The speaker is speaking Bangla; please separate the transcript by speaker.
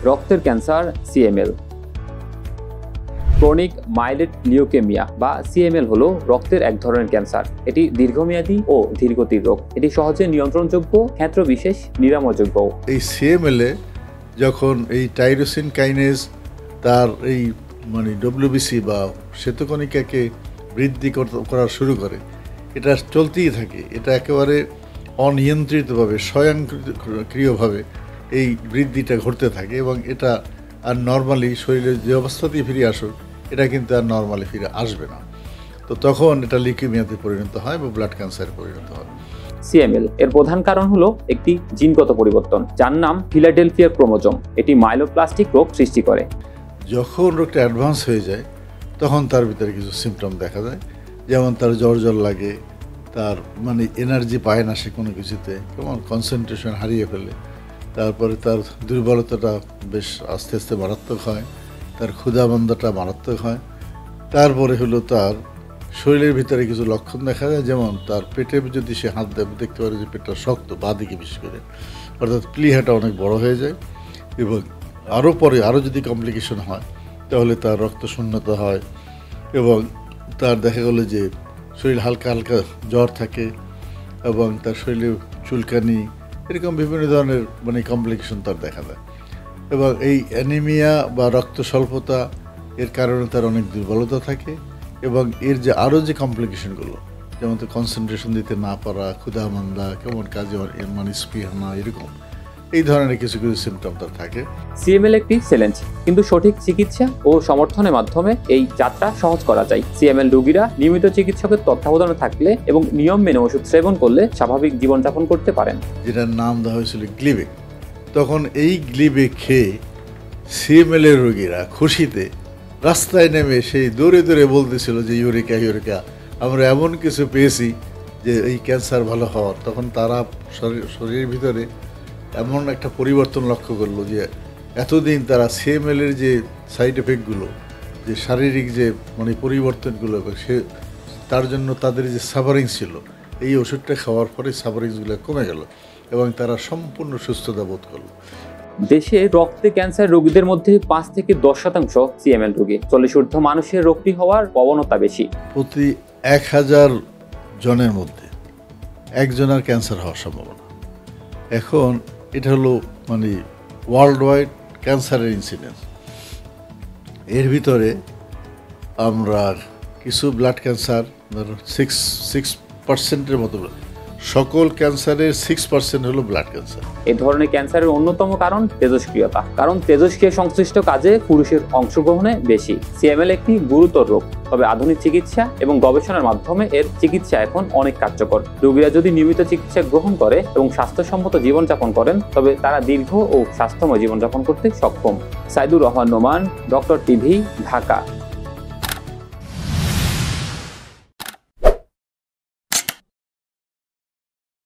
Speaker 1: রক্তের ক্যান্সার সিএমএল। ক্রনিক মাইলেট লিউকেমিয়া বা সিএমএল হলো রক্তের এক ধরনের ক্যান্সার। এটি দীর্ঘমেয়াদী ও ধীরগতির রোগ। এটি সহজে নিয়ন্ত্রণযোগ্য, ক্ষেত্র বিশেষ নিরাময়যোগ্য।
Speaker 2: এই সিএমএল এ যখন এই টাইরোসিন কাইনেজ তার এই ডব্লিউবিসি বা শ্বেতকণিকাকে বৃদ্ধি করা শুরু করে, এটা চলতেই থাকে। এটা একেবারে অনিয়ন্ত্রিতভাবে স্বয়ংক্রিয়ভাবে এই বৃদ্ধিটা ঘটতে থাকে এবং এটা আর নর্মালি শরীরের যে অবস্থাতেই ফিরে আসুক, এটা কিন্তু আর নর্মালি ফিরে আসবে না। তো তখন এটা লিউকেমিয়াতে পরিণত হয় বা ব্লাড ক্যান্সারে পরিণত হয়।
Speaker 1: সিএমএল এর প্রধান কারণ হলো একটি জিনগত পরিবর্তন, যার নাম ফিলাডেলফিয়া ক্রোমোজোম। এটি মাইলোপ্লাস্টিক রোগ সৃষ্টি করে।
Speaker 2: যখন রোগটা অ্যাডভান্স হয়ে যায় তখন তার ভিতরে কিছু সিমটম দেখা যায়, যেমন তার জ্বর লাগে, তার এনার্জি পায় না সে কোনো কিছুতে, কেমন কনসেন্ট্রেশন হারিয়ে ফেলে। তারপরে তার দুর্বলতাটা বেশ আস্তে আস্তে মারাত্মক হয়, তার ক্ষুধামন্দাটা মারাত্মক হয়। তারপরে হলো তার শরীরের ভিতরে কিছু লক্ষণ দেখা যায়, যেমন তার পেটে যদি সে হাত দেয় দেখতে পারে যে পেটটা শক্ত, বাঁদিকে বিশেষ করে, অর্থাৎ প্লিহাটা অনেক বড় হয়ে যায়। এবং আরও যদি কমপ্লিকেশন হয় তাহলে তার রক্ত শূন্যতা হয় এবং তার দেখা গেল যে শরীর হালকা হালকা জ্বর থাকে এবং তার শরীরে চুলকানি, এরকম বিভিন্ন ধরনের কমপ্লিকেশন তার দেখা দেয়। এবং এই অ্যানিমিয়া বা রক্ত স্বল্পতা এর কারণে তার অনেক দুর্বলতা থাকে এবং এর যে আরও যে কমপ্লিকেশনগুলো, যেমন তো কনসেন্ট্রেশন দিতে না পারা, ক্ষুধামন্দা, কেমন কাজে স্পৃহা না, এরকম এই ধরনের কিছু কিছু সিমটম তার থাকে।
Speaker 1: সিএমএল একটি চ্যালেঞ্জ, কিন্তু সঠিক চিকিৎসা ও সমর্থনের মাধ্যমে এই যাত্রা সহজ করা যায়। সিএমএল রোগীরা নিয়মিত চিকিৎসকের তত্ত্বাবধানে থাকলে এবং নিয়ম মেনে ওষুধ সেবন করলে স্বাভাবিক জীবনযাপন করতে পারেন।
Speaker 2: যেটার নাম দেওয়া হয়েছিল গ্লিবেক। তখন এই গ্লিবেক খেয়ে সিএমএল এর রোগীরা খুশিতে রাস্তায় নেমে সেই দৌড়ে দৌড়ে বলতেছিল যে ইউরেকা, আমরা এমন কিছু পেয়েছি যে এই ক্যান্সার ভালো হওয়ার। তখন তারা শরীরের ভিতরে এমন একটা পরিবর্তন লক্ষ্য করলো যে এতদিন তারা সিএমএল এর যে সাইড এফেক্টগুলো, যে শারীরিক যে পরিবর্তনগুলো, সে তার জন্য তাদের যে সাফারিংস ছিল, এই ওষুধটা খাওয়ার পরে সাফারিংসগুলো কমে গেল এবং তারা সম্পূর্ণ সুস্থতা বোধ করলো।
Speaker 1: দেশে রক্তে ক্যান্সার রোগীদের মধ্যে 5 থেকে 10% সিএমএল রোগী। 40 ঊর্ধ্ব মানুষের রোগটি হওয়ার প্রবণতা বেশি।
Speaker 2: প্রতি 1000 জনের মধ্যে একজনের ক্যান্সার হওয়ার সম্ভাবনা। এখন এটা হলো ওয়ার্ল্ড ওয়াইড ক্যান্সারের ইনসিডেন্স। এর ভিতরে আমরা কিছু ব্লাড ক্যান্সার 6% মতো, সকল ক্যান্সারের 6% হলো ব্লাড ক্যান্সার।
Speaker 1: এই ধরনের ক্যান্সারের অন্যতম কারণ তেজস্ক্রিয়তা, কারণ তেজস্ক্রিয় সংশ্লিষ্ট কাজে পুরুষের অংশগ্রহণে বেশি। সিএমএল একটি গুরুতর রোগ, তবে আধুনিক চিকিৎসা এবং গবেষণার মাধ্যমে এর চিকিৎসা এখন অনেক কার্যকর। রোগীরা যদি নিয়মিত চিকিৎসা গ্রহণ করে এবং স্বাস্থ্যসম্মত জীবনযাপন করেন, তবে তারা দীর্ঘ ও স্বাস্থ্যময় জীবনযাপন করতে সক্ষম। Saidur Rahman Noman, doctor TV, Dhaka.